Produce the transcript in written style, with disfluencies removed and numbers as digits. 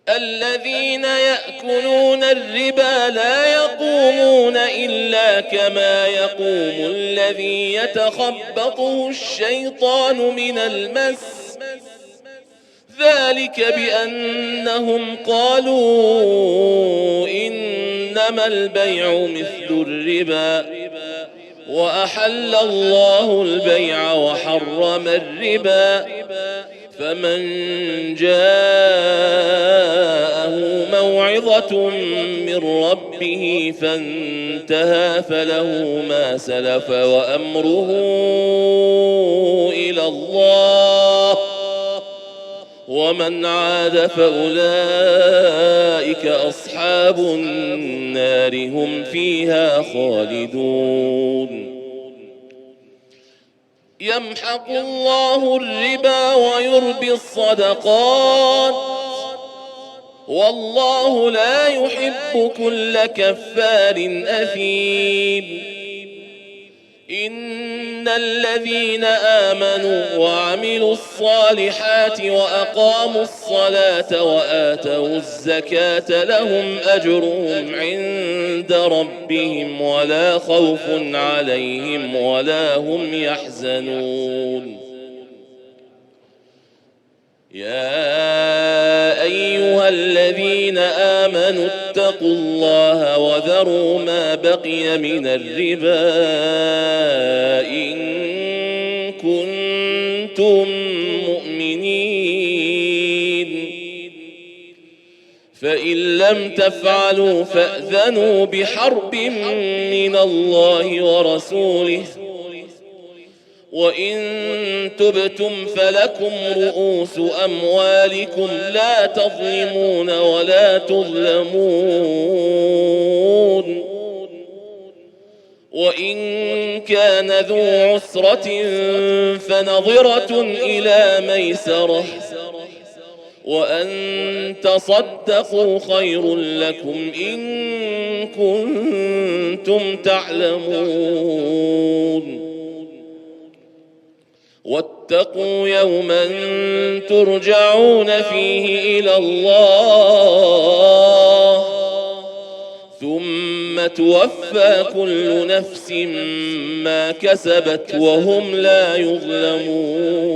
الذين يأكلون الربا لا يقومون إلا كما يقوم الذي يتخبطه الشيطان من المس، ذلك بأنهم قالوا إنما البيع مثل الربا وأحل الله البيع وحرم الربا، فمن جاءه موعظة من ربه فانتهى فله ما سلف وأمره إلى الله، ومن عاد فأولئك أصحاب النار هم فيها خالدون. يمحق الله الربا ويربي الصدقات، والله لا يحب كل كفار أثيم. إن الذين آمنوا وعملوا الصالحات وأقاموا الصلاة وآتوا الزكاة لهم أجرهم عند ربهم ولا خوف عليهم ولا هم يحزنون. يا أيها الذين آمنوا اتقوا الله وذروا ما بقي من الربا إن كنتم مؤمنين، فإن لم تفعلوا فأذنوا بحرب من الله ورسوله، وإن تبتم فلكم رؤوس أموالكم لا تظلمون ولا تظلمون، وإن كان ذو عسرة فنظرة إلى ميسرة، وأن تصدقوا خير لكم إن كنتم تعلمون. واتقوا يوما ترجعون فيه إلى الله ثم توفى كل نفس ما كسبت وهم لا يظلمون.